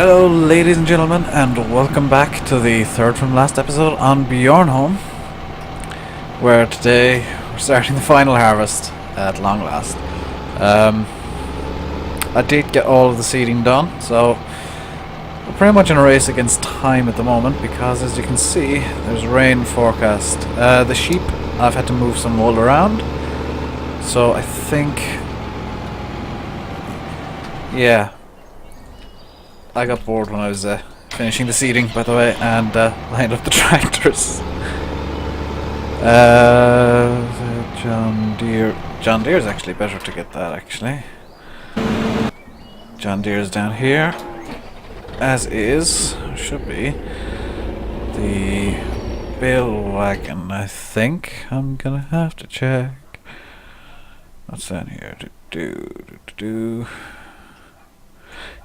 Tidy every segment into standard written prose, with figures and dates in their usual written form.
Hello ladies and gentlemen, and welcome back to the third from last episode on Bjornholm, where today we're starting the final harvest at long last. I did get all of the seeding done, so we're pretty much in a race against time at the moment because, as you can see, there's rain forecast. The sheep, I've had to move some wool around, so I think, yeah, I got bored when I was finishing the seeding, by the way, and lined up the tractors. John Deere's actually better to get that, actually. John Deere's down here, as is, should be, the bale wagon, I think. I'm gonna have to check. What's down here?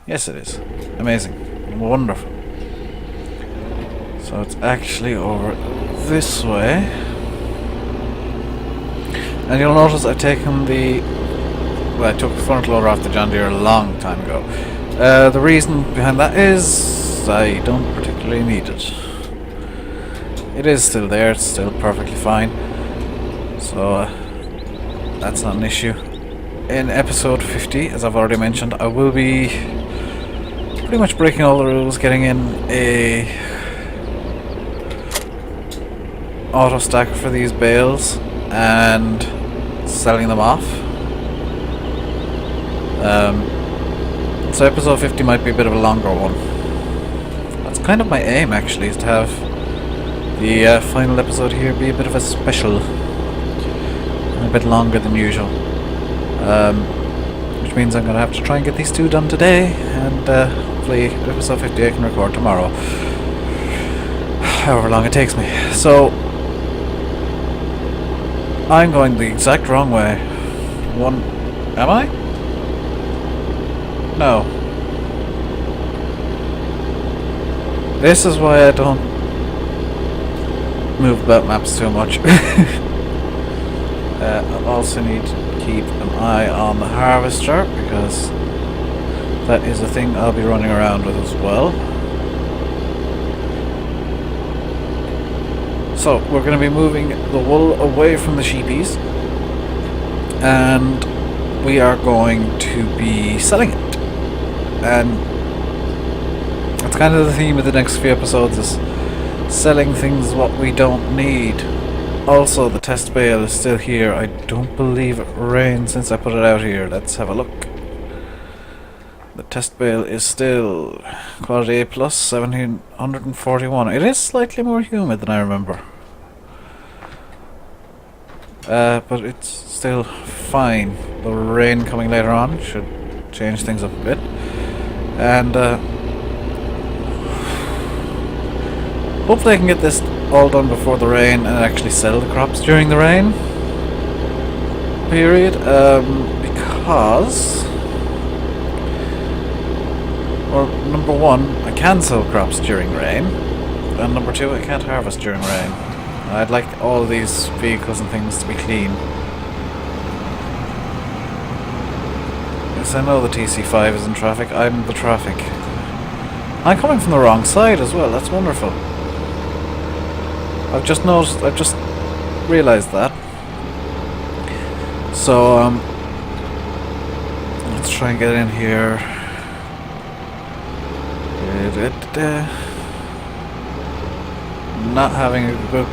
Yes, it is. Amazing. Wonderful. So it's actually over this way. And you'll notice I've taken the... well, I took the front loader off the John Deere a long time ago. The reason behind that is I don't particularly need it. It is still there. It's still perfectly fine. So that's not an issue. In episode 50, as I've already mentioned, I will be pretty much breaking all the rules, getting in a autostacker for these bales and selling them off. So episode 50 might be a bit of a longer one. That's kind of my aim, actually, is to have the final episode here be a bit of a special, a bit longer than usual. Which means I'm going to have to try and get these two done today, and hopefully episode 50 I can record tomorrow, however long it takes me. So I'm going the exact wrong way. Am I? No. This is why I don't move about maps too much. I also need to keep an eye on the harvester, because that is a thing I'll be running around with as well. So we're going to be moving the wool away from the sheepies, and we are going to be selling it. And that's kind of the theme of the next few episodes, is selling things what we don't need. Also, the test bale is still here. I don't believe it rained since I put it out here. Let's have a look. The test bale is still quality A+, 1741. It is slightly more humid than I remember. But it's still fine. The rain coming later on should change things up a bit. And hopefully I can get this all done before the rain and actually sell the crops during the rain period, because, well, number one, I can sell crops during rain, and number two, I can't harvest during rain. I'd like all of these vehicles and things to be clean. Yes, I know the TC5 is in traffic. I'm the traffic. I'm coming from the wrong side as well. That's wonderful. I've just realised that. So, let's try and get in here. Not having a good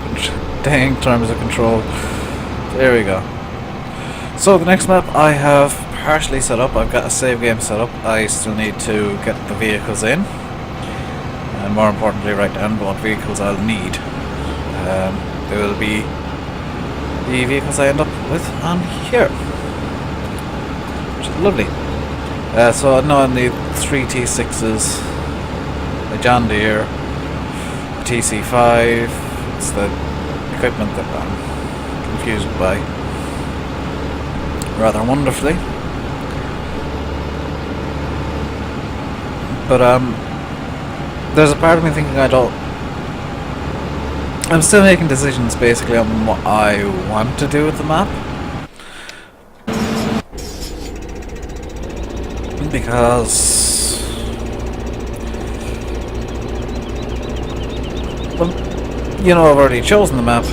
dang terms of control. There we go. So the next map I have partially set up. I've got a save game set up. I still need to get the vehicles in, and more importantly write down what vehicles I'll need. There will be the vehicles I end up with on here, which is lovely. So I know I need 3 T6s, a John Deere, a TC5. It's the equipment that I'm confused by rather wonderfully. But there's a part of me thinking I'm still making decisions basically on what I want to do with the map. because Well, you know, I've already chosen the map.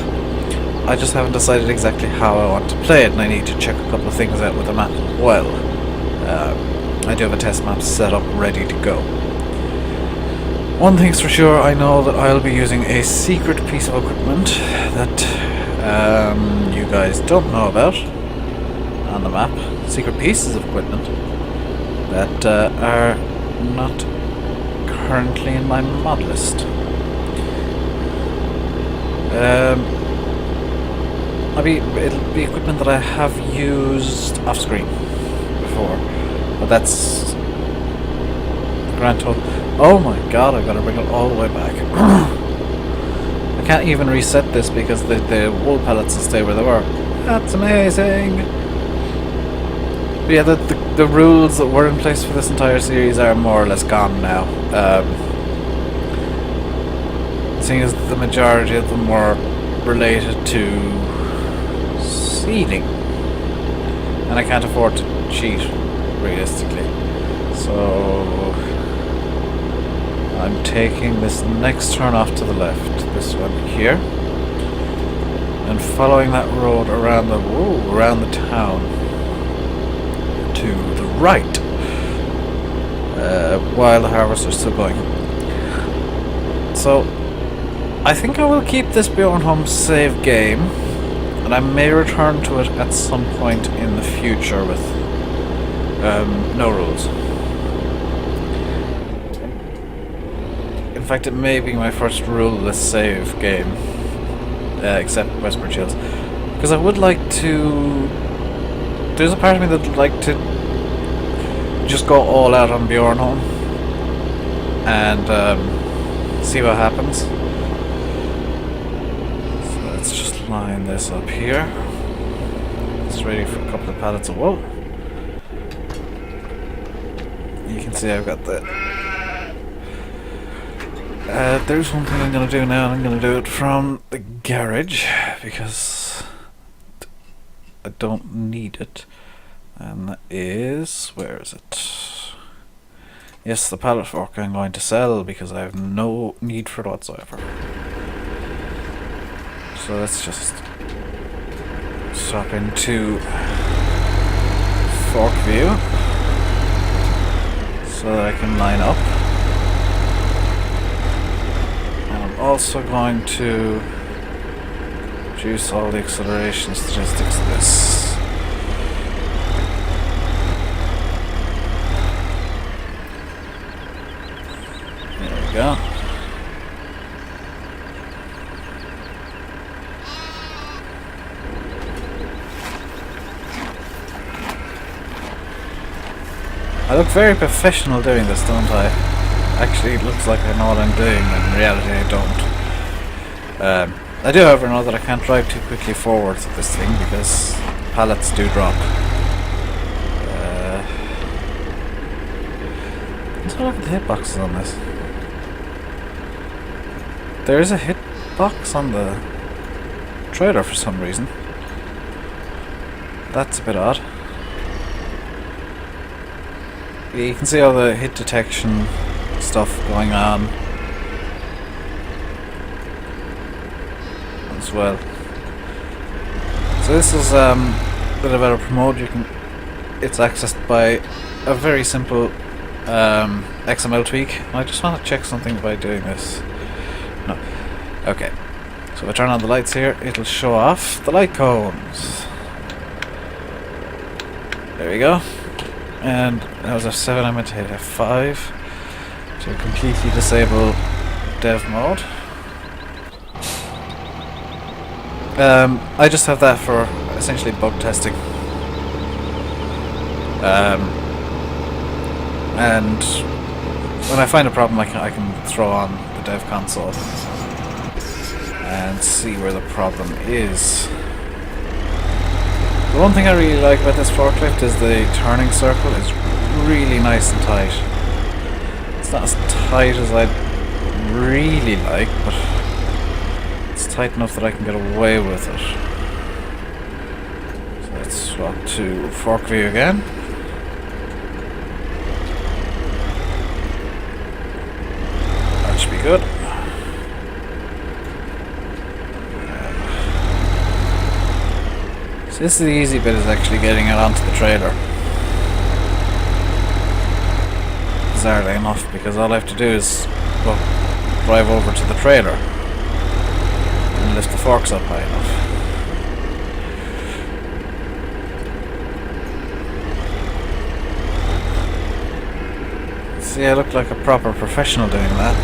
I just haven't decided exactly how I want to play it, and I need to check a couple of things out with the map as well. I do have a test map set up, ready to go. One thing's for sure, I know that I'll be using a secret piece of equipment that you guys don't know about on the map. Secret pieces of equipment that are not currently in my mod list. It'll be equipment that I have used off screen before, but that's the grand total. Oh my god, I gotta bring it all the way back. I can't even reset this because the wool pellets will stay where they were. That's amazing! But yeah, the rules that were in place for this entire series are more or less gone now. Seeing as the majority of them were related to seeding, and I can't afford to cheat realistically, so I'm taking this next turn off to the left, this one here, and following that road around the town to the right, while the harvest is still going. So I think I will keep this Bjornholm save game, and I may return to it at some point in the future with no rules. In fact, it may be my first ruleless save game, except Westboro Chills, because I would like to. There's a part of me that would like to just go all out on Bjornholm and see what happens. Line this up here. It's ready for a couple of pallets of wool. You can see I've got the. There's one thing I'm going to do now, and I'm going to do it from the garage because I don't need it. And that is, where is it? Yes, the pallet fork I'm going to sell because I have no need for it whatsoever. So let's just swap into fork view so that I can line up. And I'm also going to reduce all the acceleration statistics of this. There we go. I look very professional doing this, don't I? Actually, it looks like I know what I'm doing, but in reality I don't. I do, however, know that I can't drive too quickly forwards with this thing because pallets do drop. Let's have a look at the hitboxes on this. There is a hitbox on the trailer for some reason. That's a bit odd. Yeah, you can see all the hit detection stuff going on as well. So this is a bit of a promote. It's accessed by a very simple XML tweak. I just want to check something by doing this. No. Okay. So if I turn on the lights here, it'll show off the light cones. There we go. And that was F7, I'm going to hit F5 to completely disable dev mode. I just have that for essentially bug testing. And when I find a problem, I can throw on the dev console and see where the problem is. The one thing I really like about this forklift is the turning circle is really nice and tight. It's not as tight as I'd really like, but it's tight enough that I can get away with it. So let's swap to fork view again. That should be good. This is the easy bit, is actually getting it onto the trailer. Bizarrely enough, because all I have to do is drive over to the trailer and lift the forks up high enough. See, I look like a proper professional doing that.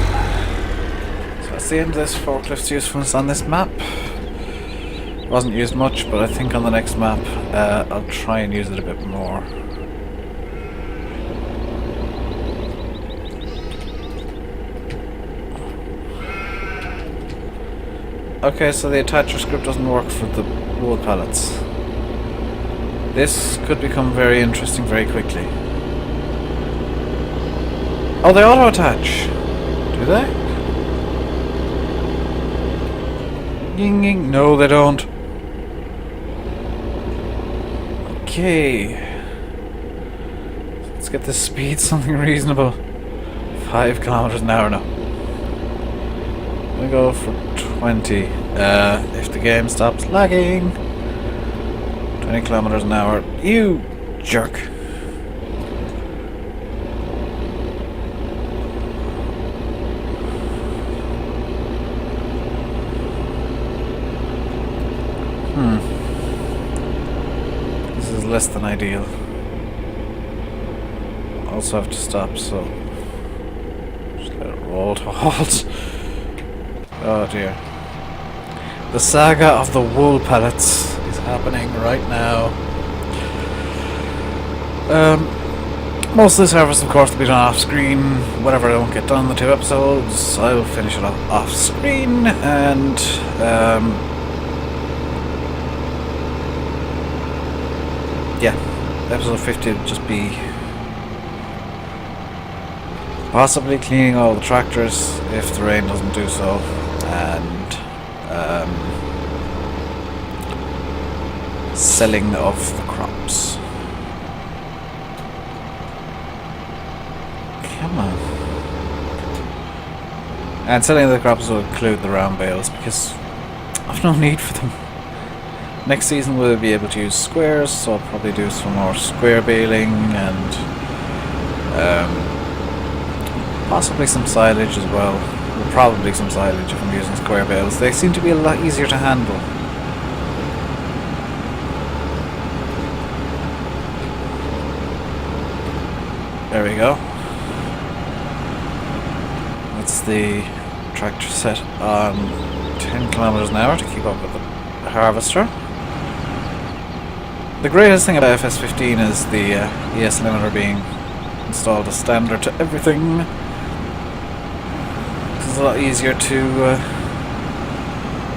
So that's the end of this forklift's usefulness on this map. Wasn't used much, but I think on the next map I'll try and use it a bit more. Okay, so the attacher script doesn't work for the wool pallets. This could become very interesting very quickly. Oh, they auto-attach! Do they? Ying ying. No, they don't. Okay. Let's get this speed something reasonable. 5 kilometers an hour now. We go for 20. If the game stops lagging. 20 kilometers an hour. You jerk. This is less than ideal. Also have to stop, so just let it roll to a halt. Oh dear. The saga of the wool pallets is happening right now. Most of this harvest, of course, will be done off screen. Whatever I don't get done in the 2 episodes, I'll finish it off screen, and yeah, episode 50 will just be possibly cleaning all the tractors if the rain doesn't do so, and selling of the crops. Come on. And selling of the crops will include the round bales, because I've no need for them. Next season we'll be able to use squares, so I'll probably do some more square baling and possibly some silage as well. Well, probably some silage if I'm using square bales. They seem to be a lot easier to handle. There we go. That's the tractor set on 10 kilometers an hour to keep up with the harvester. The greatest thing about FS15 is the ES limiter being installed as standard to everything. It's a lot easier to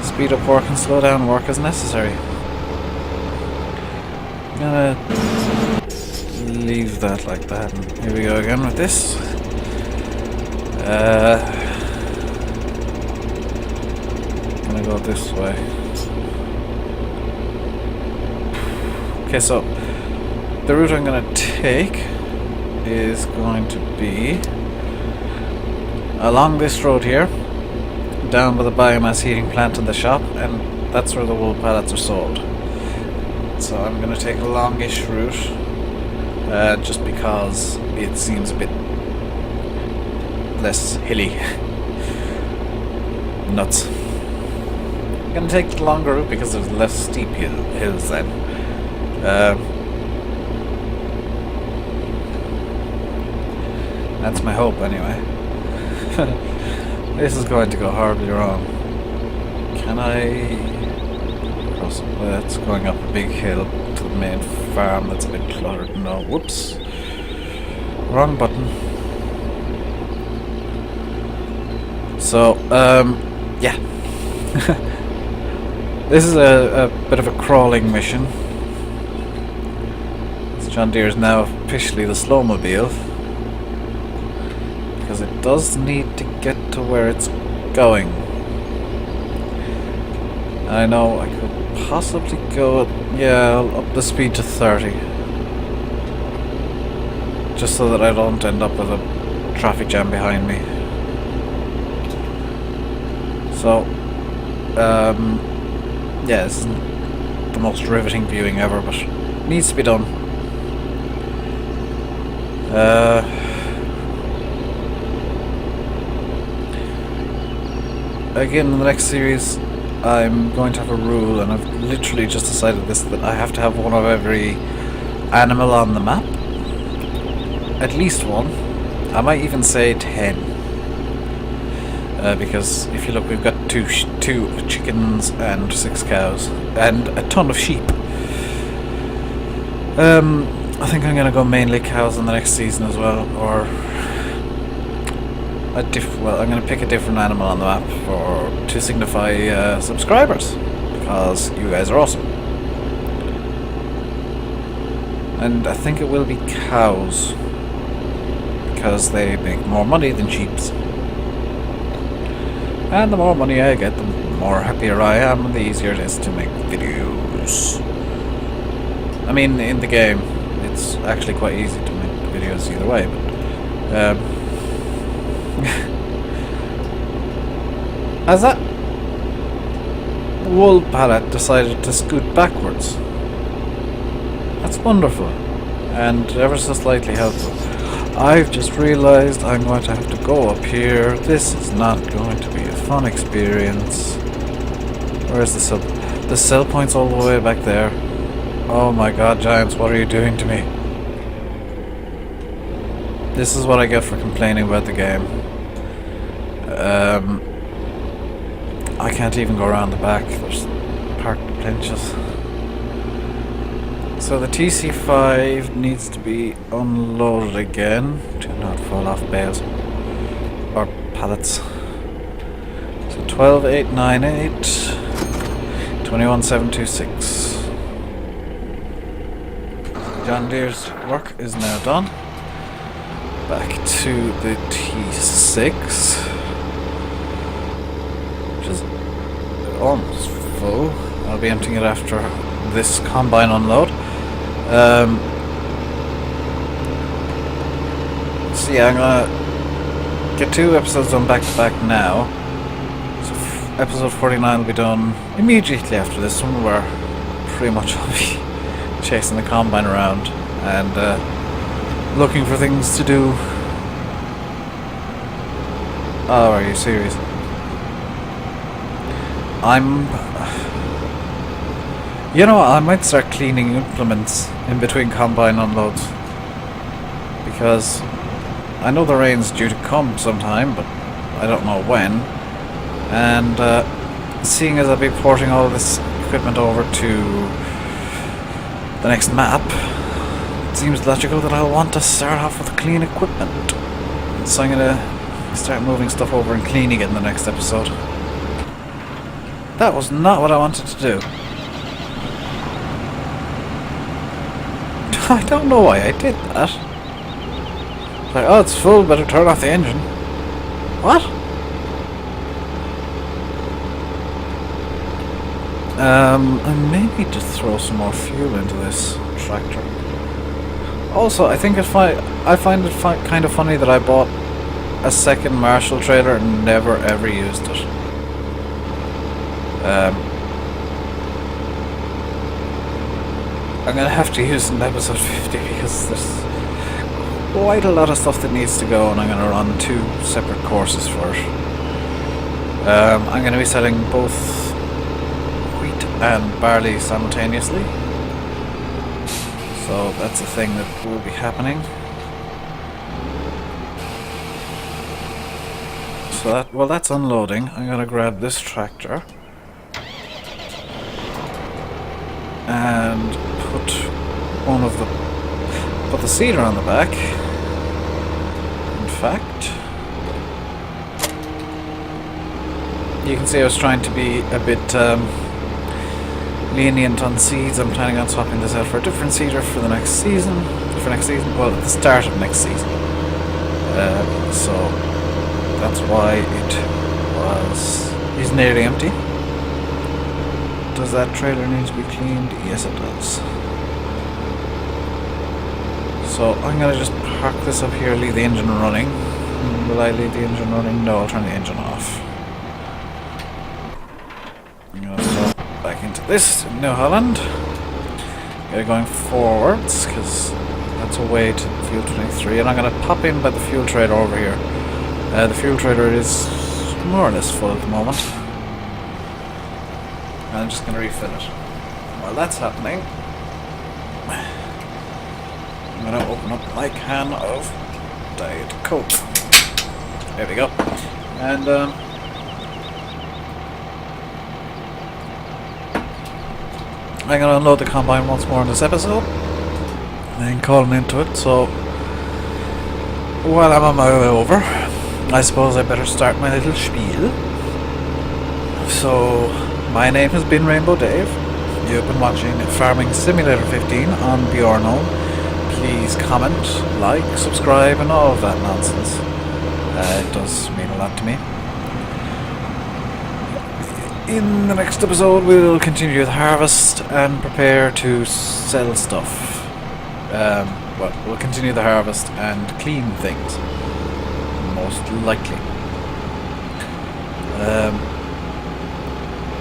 speed up work and slow down work as necessary. I'm gonna leave that like that, and here we go again with this. I'm gonna go this way. Okay, so the route I'm going to take is going to be along this road here, down by the biomass heating plant in the shop, and that's where the wool pallets are sold. So I'm going to take a longish route, just because it seems a bit less hilly. Nuts. I'm going to take the longer route because there's less steep hills then. That's my hope anyway. This is going to go horribly wrong. Can I cross? That's going up a big hill to the main farm that's a bit cluttered. No, whoops. Wrong button. So, yeah. This is a bit of a crawling mission. John Deere is now officially the Slowmobile, because it does need to get to where it's going. I know I could possibly go, I'll up the speed to 30, just so that I don't end up with a traffic jam behind me. So, yeah, this isn't the the most riveting viewing ever, but it needs to be done. Again, in the next series, I'm going to have a rule, and I've literally just decided this, that I have to have one of every animal on the map. At least one. I might even say 10. Because if you look, we've got two chickens and 6 cows and a ton of sheep. I think I'm gonna go mainly cows in the next season as well, or well, I'm gonna pick a different animal on the map to signify subscribers, because you guys are awesome. And I think it will be cows, because they make more money than sheeps. And the more money I get, the more happier I am, and the easier it is to make videos. I mean, in the game, it's actually quite easy to make videos either way, but... Has that wool pallet decided to scoot backwards? That's wonderful, and ever so slightly helpful. I've just realised I'm going to have to go up here. This is not going to be a fun experience. Where's the cell? The cell point's all the way back there. Oh my god, Giants, what are you doing to me? This is what I get for complaining about the game. I can't even go around the back. There's parked benches. So the TC5 needs to be unloaded again to not fall off bales or pallets. So 12898, 21726. John Deere's work is now done. Back to the T6, which is almost full. I'll be emptying it after this combine unload. So yeah, I'm gonna get 2 episodes done back to back now. So episode 49 will be done immediately after this one, where pretty much I'll be chasing the combine around and looking for things to do. Oh, are you serious? You know, I might start cleaning implements in between combine unloads, because I know the rain's due to come sometime, but I don't know when. And seeing as I'll be porting all of this equipment over to the next map, it seems logical that I'll want to start off with clean equipment. So I'm gonna start moving stuff over and cleaning it in the next episode. That was not what I wanted to do. I don't know why I did that. It's like, oh, it's full, better turn off the engine. What? And maybe just throw some more fuel into this tractor. Also, I think I find it kind of funny that I bought a second Marshall trailer and never ever used it. I'm gonna have to use it in episode 50 because there's quite a lot of stuff that needs to go, and I'm gonna run 2 separate courses for it. I'm gonna be selling both wheat and barley simultaneously, so that's a thing that will be happening. So while that's unloading, I'm gonna grab this tractor and put the seeder on the back. In fact, you can see I was trying to be a bit lenient on seeds. I'm planning on swapping this out for a different seeder for the next season. Well, at the start of next season. So that's why is nearly empty. Does that trailer need to be cleaned? Yes, it does. So I'm gonna just park this up here, leave the engine running. Will I leave the engine running? No, I'll turn the engine off. I'm gonna stop. back into this New Holland. Get it going forwards, because that's a way to fuel 23, and I'm going to pop in by the fuel trader over here. The fuel trader is more or less full at the moment. And I'm just going to refill it. While that's happening, I'm going to open up my can of Diet Coke. There we go. And I'm going to unload the combine once more in this episode, and then calling into it. So while I'm on my way over, I suppose I better start my little spiel. So my name has been Rainbow Dave. You've been watching Farming Simulator 15 on Bjornholm. Please comment, like, subscribe, and all of that nonsense. It does mean a lot to me. In the next episode, we'll continue the harvest and prepare to sell stuff. Well, we'll continue the harvest and clean things, most likely.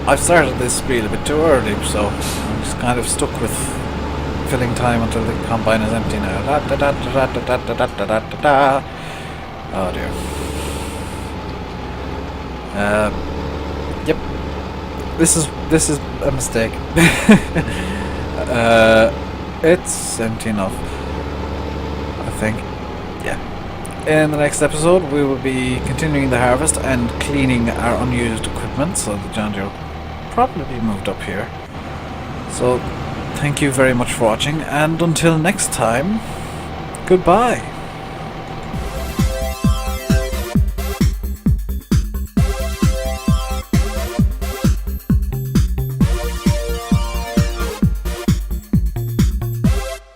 I've started this spiel a bit too early, so I'm just kind of stuck with filling time until the combine is empty now. Oh dear. Yep. This is a mistake. It's empty enough, I think. Yeah. In the next episode, we will be continuing the harvest and cleaning our unused equipment, so the John Deere will probably be moved up here. So, thank you very much for watching, and until next time, goodbye.